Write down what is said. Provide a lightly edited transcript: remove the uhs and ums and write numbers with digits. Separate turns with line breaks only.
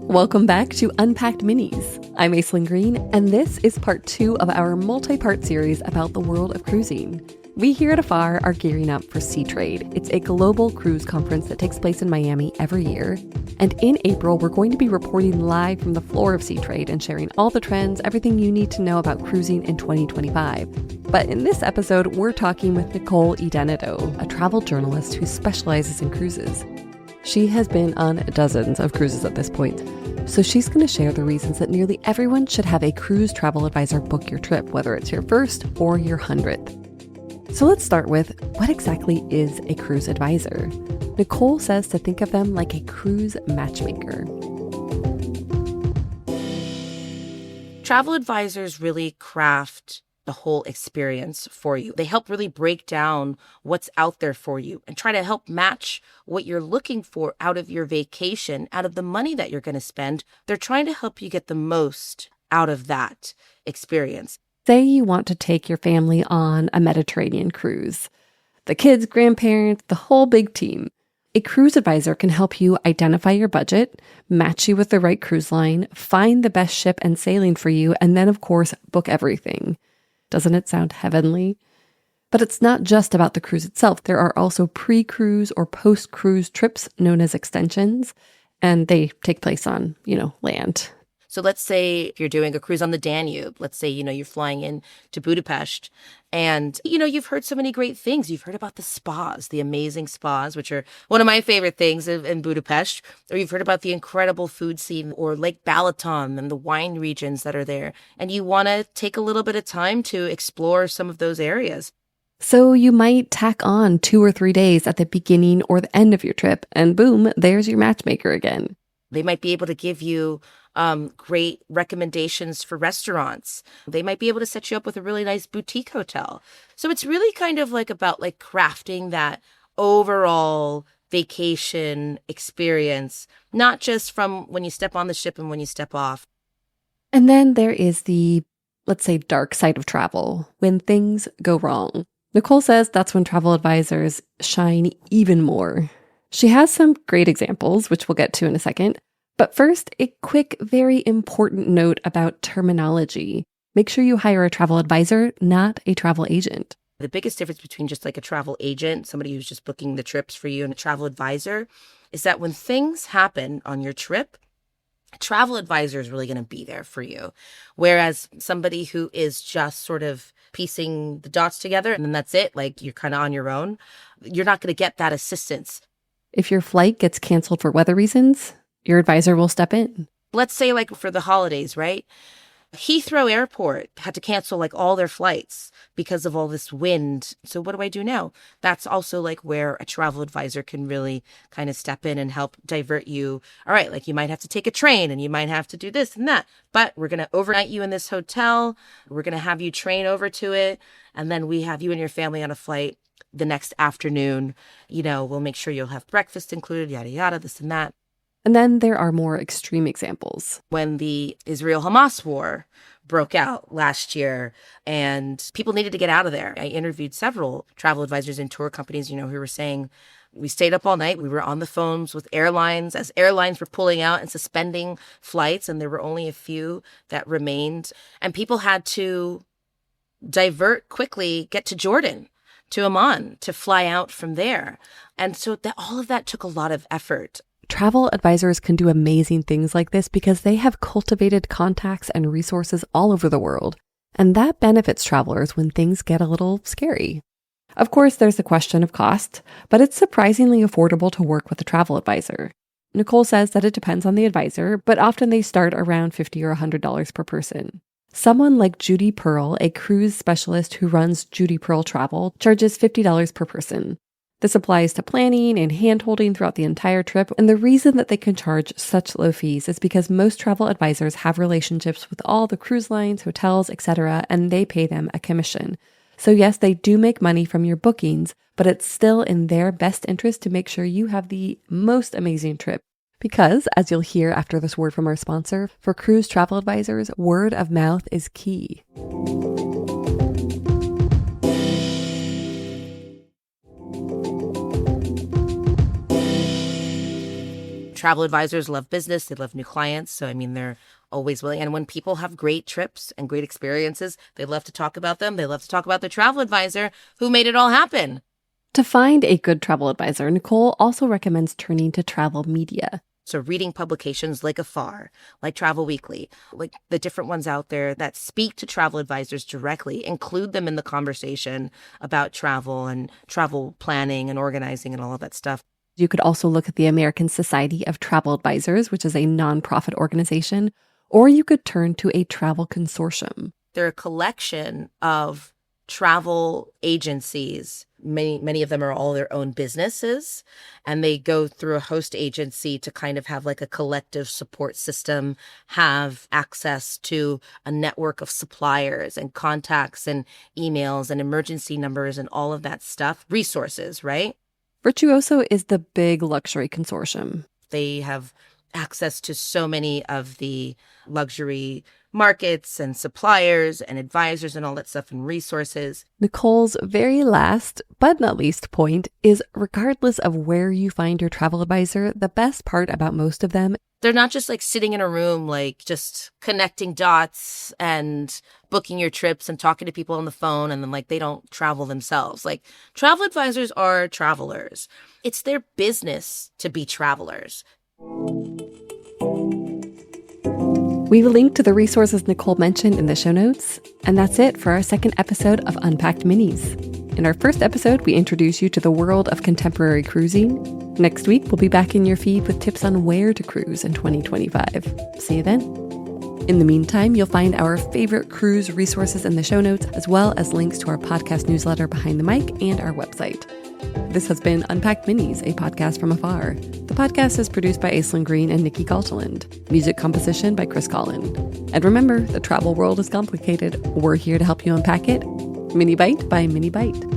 Welcome back to Unpacked Minis. I'm Aislyn Greene, and this is part 2 of our multi-part series about the world of cruising. We here at Afar are gearing up for Sea Trade. It's a global cruise conference that takes place in Miami every year. And in April, we're going to be reporting live from the floor of Sea Trade and sharing all the trends, everything you need to know about cruising in 2025. But in this episode, we're talking with Nicole Edenedo, a travel journalist who specializes in cruises. She has been on dozens of cruises at this point, so she's going to share the reasons that nearly everyone should have a cruise travel advisor book your trip, whether it's your first or your 100th. So let's start with, what exactly is a cruise advisor? Nicole says to think of them like a cruise matchmaker.
Travel advisors really craft the whole experience for you. They help really break down what's out there for you and try to help match what you're looking for out of your vacation, out of the money that you're going to spend. They're trying to help you get the most out of that experience.
Say you want to take your family on a Mediterranean cruise. The kids, grandparents, the whole big team. A cruise advisor can help you identify your budget, match you with the right cruise line, find the best ship and sailing for you, and then, of course, book everything. Doesn't it sound heavenly? But it's not just about the cruise itself. There are also pre-cruise or post-cruise trips known as extensions, and they take place on, land.
So let's say if you're doing a cruise on the Danube, let's say, you're flying in to Budapest and, you've heard so many great things. You've heard about the spas, the amazing spas, which are one of my favorite things in Budapest, or you've heard about the incredible food scene or Lake Balaton and the wine regions that are there. And you want to take a little bit of time to explore some of those areas.
So you might tack on 2 or 3 days at the beginning or the end of your trip, and boom, there's your matchmaker again.
They might be able to give you great recommendations for restaurants. They might be able to set you up with a really nice boutique hotel. So it's really kind of about crafting that overall vacation experience, not just from when you step on the ship and when you step off.
And then there is the, let's say, dark side of travel, when things go wrong. Nicole says that's when travel advisors shine even more. She has some great examples, which we'll get to in a second. But first, a quick, very important note about terminology. Make sure you hire a travel advisor, not a travel agent.
The biggest difference between just a travel agent, somebody who's just booking the trips for you, and a travel advisor is that when things happen on your trip, a travel advisor is really going to be there for you. Whereas somebody who is just sort of piecing the dots together and then that's it, you're kind of on your own, you're not going to get that assistance.
If your flight gets canceled for weather reasons, your advisor will step in.
Let's say for the holidays, right? Heathrow Airport had to cancel all their flights because of all this wind. So what do I do now? That's also where a travel advisor can really kind of step in and help divert you. All right, you might have to take a train and you might have to do this and that, but we're going to overnight you in this hotel. We're going to have you train over to it. And then we have you and your family on a flight the next afternoon. We'll make sure you'll have breakfast included, yada, yada, this and that.
And then there are more extreme examples.
When the Israel-Hamas war broke out last year and people needed to get out of there, I interviewed several travel advisors and tour companies, who were saying, we stayed up all night. We were on the phones with airlines as airlines were pulling out and suspending flights. And there were only a few that remained. And people had to divert quickly, get to Jordan, to Amman, to fly out from there. And so all of that took a lot of effort.
Travel advisors can do amazing things like this because they have cultivated contacts and resources all over the world. And that benefits travelers when things get a little scary. Of course, there's the question of cost, but it's surprisingly affordable to work with a travel advisor. Nicole says that it depends on the advisor, but often they start around $50 or $100 per person. Someone like Judy Pearl, a cruise specialist who runs Judy Pearl Travel, charges $50 per person. This applies to planning and hand-holding throughout the entire trip, and the reason that they can charge such low fees is because most travel advisors have relationships with all the cruise lines, hotels, etc., and they pay them a commission. So yes, they do make money from your bookings, but it's still in their best interest to make sure you have the most amazing trip. Because, as you'll hear after this word from our sponsor, for cruise travel advisors, word of mouth is key.
Travel advisors love business. They love new clients. So, I mean, they're always willing. And when people have great trips and great experiences, they love to talk about them. They love to talk about their travel advisor who made it all happen.
To find a good travel advisor, Nicole also recommends turning to travel media.
So reading publications like Afar, like Travel Weekly, like the different ones out there that speak to travel advisors directly, include them in the conversation about travel and travel planning and organizing and all of that stuff.
You could also look at the American Society of Travel Advisors, which is a nonprofit organization, or you could turn to a travel consortium.
They're a collection of travel agencies. Many of them are all their own businesses, and they go through a host agency to kind of have like a collective support system, have access to a network of suppliers and contacts and emails and emergency numbers and all of that stuff, resources, right?
Virtuoso is the big luxury consortium.
They have access to so many of the luxury markets and suppliers and advisors and all that stuff and resources.
Nicole's very last, but not least point is regardless of where you find your travel advisor, the best part about most of them,
they're not just like sitting in a room, like just connecting dots and booking your trips and talking to people on the phone, and then like they don't travel themselves. Like travel advisors are travelers. It's their business to be travelers.
We've linked to the resources Nicole mentioned in the show notes, and that's it for our second episode of Unpacked Minis. In our first episode, we introduce you to the world of contemporary cruising. Next week, we'll be back in your feed with tips on where to cruise in 2025. See you then. In the meantime, you'll find our favorite cruise resources in the show notes, as well as links to our podcast newsletter Behind the Mic and our website. This has been Unpacked Minis, a podcast from Afar. The podcast is produced by Aislyn Greene and Nikki Galtaland. Music composition by Chris Collin. And remember, the travel world is complicated. We're here to help you unpack it, mini bite by mini bite.